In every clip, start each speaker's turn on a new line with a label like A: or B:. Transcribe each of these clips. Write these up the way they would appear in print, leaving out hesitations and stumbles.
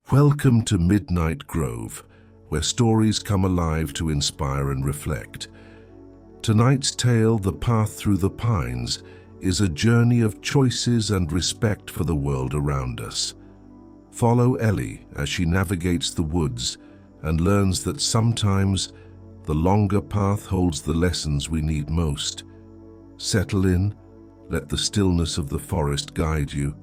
A: Welcome to Midnight Grove, where stories come alive to inspire and reflect. Tonight's tale, The Path Through the Pines, is a journey of choices and respect for the world around us. Follow Ellie as she navigates the woods and learns that sometimes the longer path holds the lessons we need most. Settle in, let the stillness of the forest guide you,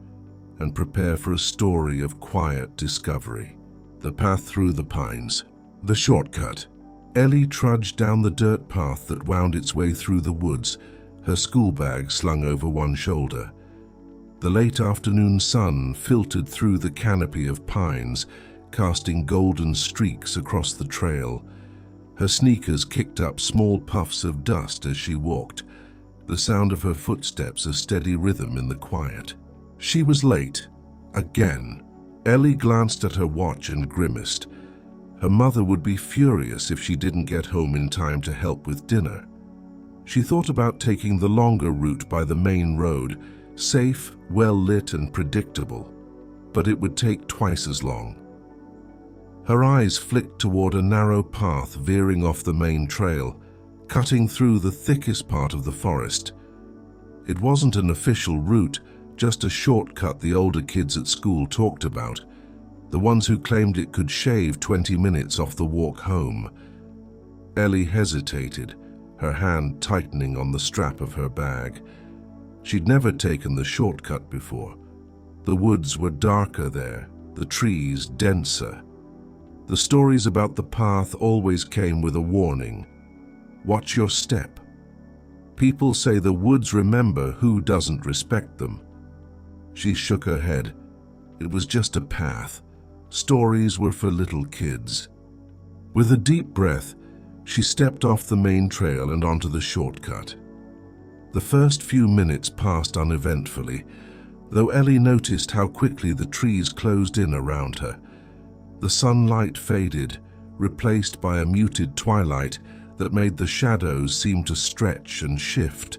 A: and prepare for a story of quiet discovery. The Path Through the Pines. The shortcut. Ellie trudged down the dirt path that wound its way through the woods, her school bag slung over one shoulder. The late afternoon sun filtered through the canopy of pines, casting golden streaks across the trail. Her sneakers kicked up small puffs of dust as she walked, the sound of her footsteps a steady rhythm in the quiet. She was late, again. Ellie glanced at her watch and grimaced. Her mother would be furious if she didn't get home in time to help with dinner. She thought about taking the longer route by the main road, safe, well-lit and predictable, but it would take twice as long. Her eyes flicked toward a narrow path veering off the main trail, cutting through the thickest part of the forest. It wasn't an official route, just a shortcut the older kids at school talked about, the ones who claimed it could shave 20 minutes off the walk home. Ellie hesitated, her hand tightening on the strap of her bag. She'd never taken the shortcut before. The woods were darker there, the trees denser. The stories about the path always came with a warning. Watch your step. People say the woods remember who doesn't respect them. She shook her head. It was just a path. Stories were for little kids. With a deep breath, she stepped off the main trail and onto the shortcut. The first few minutes passed uneventfully, though Ellie noticed how quickly the trees closed in around her. The sunlight faded, replaced by a muted twilight that made the shadows seem to stretch and shift.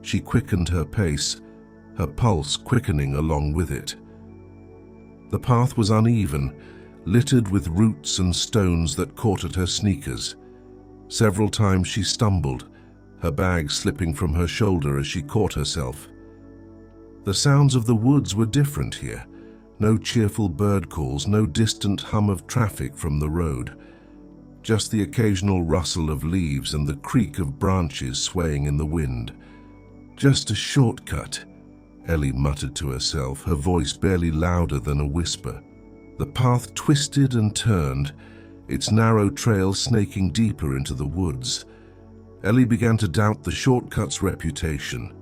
A: She quickened her pace, her pulse quickening along with it. The path was uneven, littered with roots and stones that caught at her sneakers. Several times she stumbled, her bag slipping from her shoulder as she caught herself. The sounds of the woods were different here. No cheerful bird calls, no distant hum of traffic from the road. Just the occasional rustle of leaves and the creak of branches swaying in the wind. Just a shortcut, Ellie muttered to herself, her voice barely louder than a whisper. The path twisted and turned, its narrow trail snaking deeper into the woods. Ellie began to doubt the shortcut's reputation.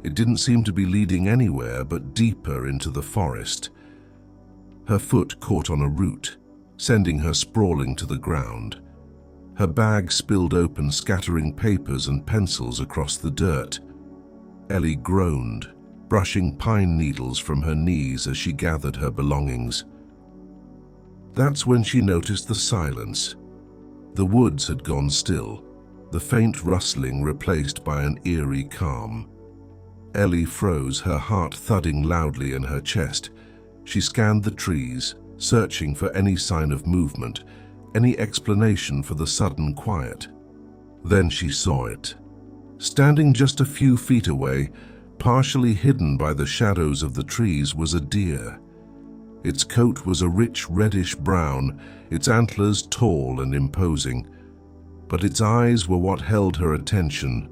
A: It didn't seem to be leading anywhere but deeper into the forest. Her foot caught on a root, sending her sprawling to the ground. Her bag spilled open, scattering papers and pencils across the dirt. Ellie groaned, brushing pine needles from her knees as she gathered her belongings. That's when she noticed the silence. The woods had gone still, the faint rustling replaced by an eerie calm. Ellie froze, her heart thudding loudly in her chest. She scanned the trees, searching for any sign of movement, any explanation for the sudden quiet. Then she saw it. Standing just a few feet away, partially hidden by the shadows of the trees, was a deer. Its coat was a rich reddish brown, its antlers tall and imposing, but its eyes were what held her attention.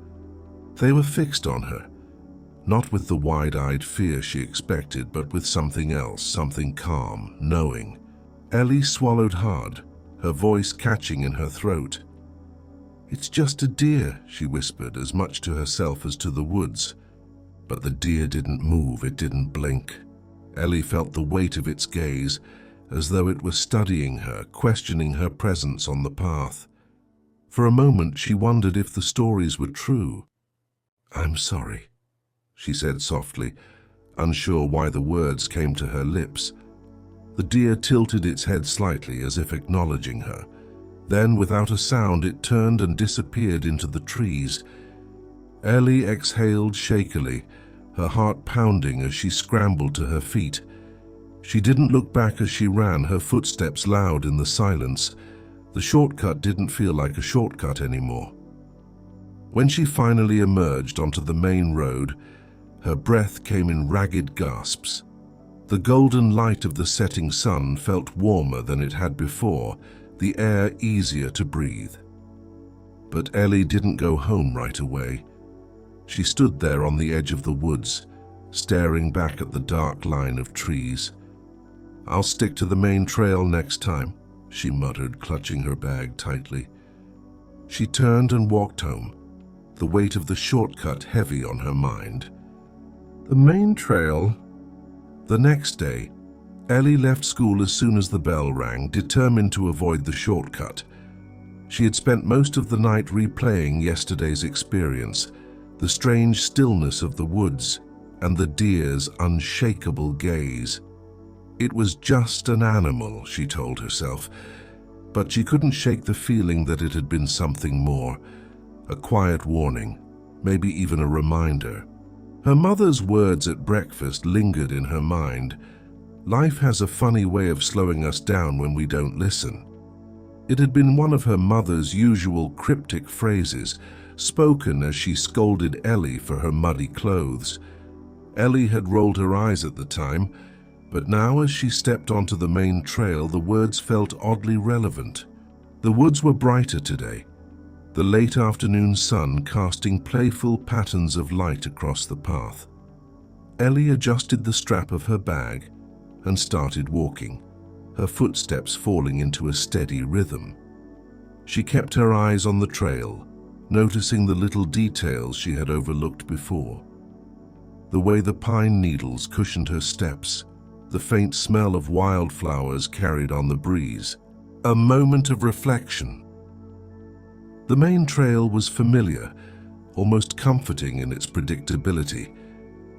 A: They were fixed on her, not with the wide-eyed fear she expected, but with something else, something calm, knowing. Ellie swallowed hard, her voice catching in her throat. "It's just a deer," she whispered, as much to herself as to the woods. But the deer didn't move, it didn't blink. Ellie felt the weight of its gaze, as though it were studying her, questioning her presence on the path. For a moment she wondered if the stories were true. "I'm sorry," she said softly, unsure why the words came to her lips. The deer tilted its head slightly as if acknowledging her. Then, without a sound, it turned and disappeared into the trees. Ellie exhaled shakily, her heart pounding as she scrambled to her feet. She didn't look back as she ran, her footsteps loud in the silence. The shortcut didn't feel like a shortcut anymore. When she finally emerged onto the main road, her breath came in ragged gasps. The golden light of the setting sun felt warmer than it had before, the air easier to breathe. But Ellie didn't go home right away. She stood there on the edge of the woods, staring back at the dark line of trees. "I'll stick to the main trail next time," she muttered, clutching her bag tightly. She turned and walked home, the weight of the shortcut heavy on her mind. The main trail. The next day, Ellie left school as soon as the bell rang, determined to avoid the shortcut. She had spent most of the night replaying yesterday's experience, the strange stillness of the woods and the deer's unshakable gaze. It was just an animal, she told herself, but she couldn't shake the feeling that it had been something more, a quiet warning, maybe even a reminder. Her mother's words at breakfast lingered in her mind. Life has a funny way of slowing us down when we don't listen. It had been one of her mother's usual cryptic phrases, spoken as she scolded Ellie for her muddy clothes. Ellie had rolled her eyes at the time, but now as she stepped onto the main trail, the words felt oddly relevant. The woods were brighter today, the late afternoon sun casting playful patterns of light across the path. Ellie adjusted the strap of her bag and started walking, her footsteps falling into a steady rhythm. She kept her eyes on the trail, noticing the little details she had overlooked before. The way the pine needles cushioned her steps, the faint smell of wildflowers carried on the breeze. A moment of reflection. The main trail was familiar, almost comforting in its predictability.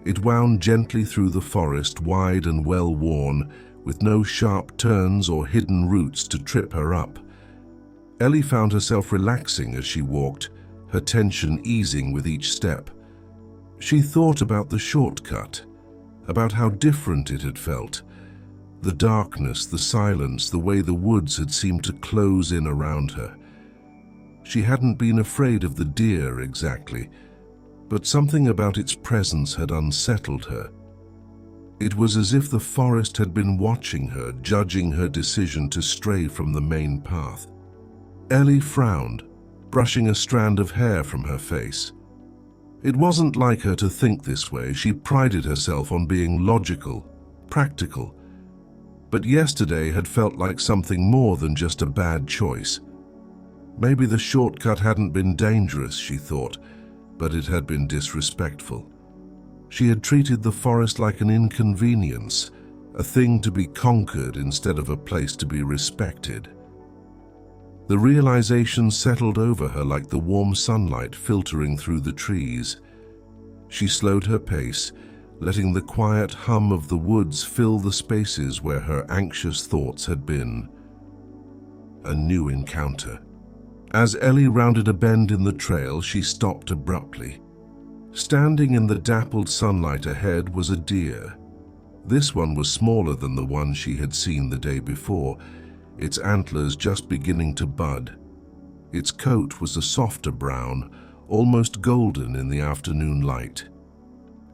A: It wound gently through the forest, wide and well-worn, with no sharp turns or hidden roots to trip her up. Ellie found herself relaxing as she walked, her tension easing with each step. She thought about the shortcut, about how different it had felt. The darkness, the silence, the way the woods had seemed to close in around her. She hadn't been afraid of the deer exactly, but something about its presence had unsettled her. It was as if the forest had been watching her, judging her decision to stray from the main path. Ellie frowned, brushing a strand of hair from her face. It wasn't like her to think this way. She prided herself on being logical, practical. But yesterday had felt like something more than just a bad choice. Maybe the shortcut hadn't been dangerous, she thought, but it had been disrespectful. She had treated the forest like an inconvenience, a thing to be conquered instead of a place to be respected. The realization settled over her like the warm sunlight filtering through the trees. She slowed her pace, letting the quiet hum of the woods fill the spaces where her anxious thoughts had been. A new encounter. As Ellie rounded a bend in the trail, she stopped abruptly. Standing in the dappled sunlight ahead was a deer. This one was smaller than the one she had seen the day before, its antlers just beginning to bud. Its coat was a softer brown, almost golden in the afternoon light.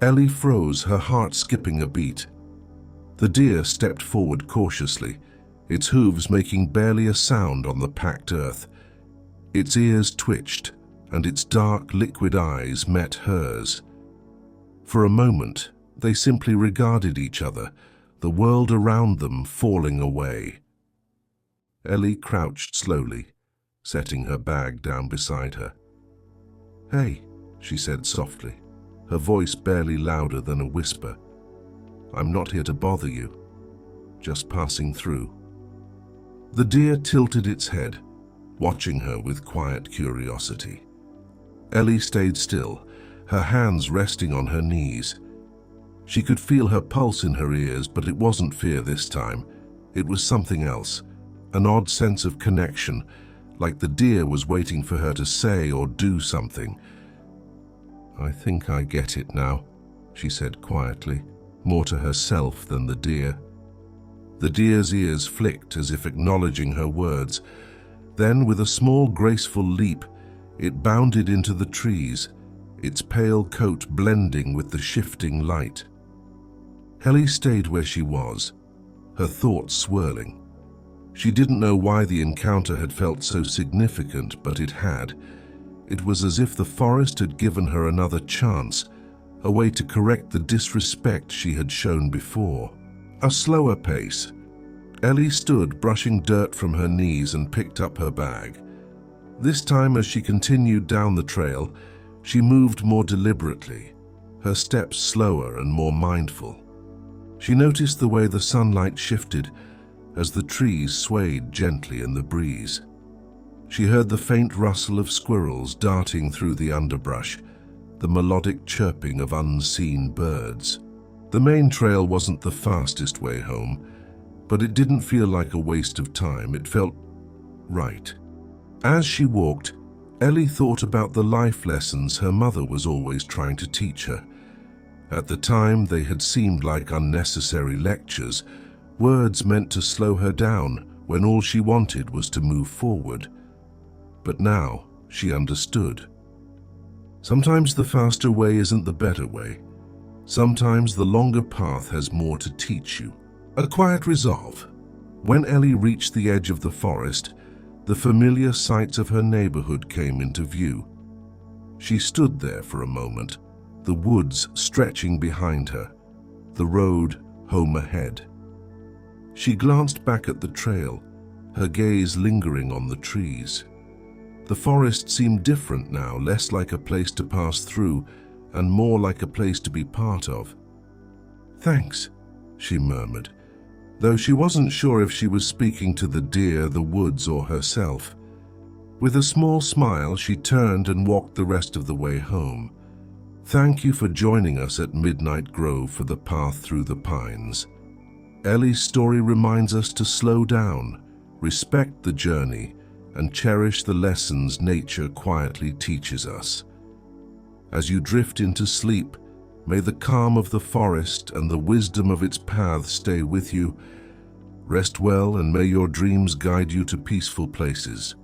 A: Ellie froze, her heart skipping a beat. The deer stepped forward cautiously, its hooves making barely a sound on the packed earth. Its ears twitched, and its dark, liquid eyes met hers. For a moment, they simply regarded each other, the world around them falling away. Ellie crouched slowly, setting her bag down beside her. "Hey," she said softly, her voice barely louder than a whisper. "I'm not here to bother you, just passing through." The deer tilted its head, watching her with quiet curiosity. Ellie stayed still, her hands resting on her knees. She could feel her pulse in her ears, but it wasn't fear this time. It was something else, an odd sense of connection, like the deer was waiting for her to say or do something. "I think I get it now," she said quietly, more to herself than the deer. The deer's ears flicked as if acknowledging her words. Then, with a small, graceful leap, it bounded into the trees, its pale coat blending with the shifting light. Ellie stayed where she was, her thoughts swirling. She didn't know why the encounter had felt so significant, but it had. It was as if the forest had given her another chance, a way to correct the disrespect she had shown before. A slower pace. Ellie stood, brushing dirt from her knees, and picked up her bag. This time, as she continued down the trail, she moved more deliberately, her steps slower and more mindful. She noticed the way the sunlight shifted as the trees swayed gently in the breeze. She heard the faint rustle of squirrels darting through the underbrush, the melodic chirping of unseen birds. The main trail wasn't the fastest way home, but it didn't feel like a waste of time. It felt right. As she walked, Ellie thought about the life lessons her mother was always trying to teach her. At the time, they had seemed like unnecessary lectures, words meant to slow her down when all she wanted was to move forward. But now, she understood. Sometimes the faster way isn't the better way. Sometimes the longer path has more to teach you. A quiet resolve. When Ellie reached the edge of the forest, the familiar sights of her neighborhood came into view. She stood there for a moment, the woods stretching behind her, the road home ahead. She glanced back at the trail, her gaze lingering on the trees. The forest seemed different now, less like a place to pass through and more like a place to be part of. "Thanks," she murmured, though she wasn't sure if she was speaking to the deer, the woods, or herself. With a small smile, she turned and walked the rest of the way home. Thank you for joining us at Midnight Grove for the path through the pines. Ellie's story reminds us to slow down, respect the journey, and cherish the lessons nature quietly teaches us. As you drift into sleep, may the calm of the forest and the wisdom of its path stay with you. Rest well, and may your dreams guide you to peaceful places.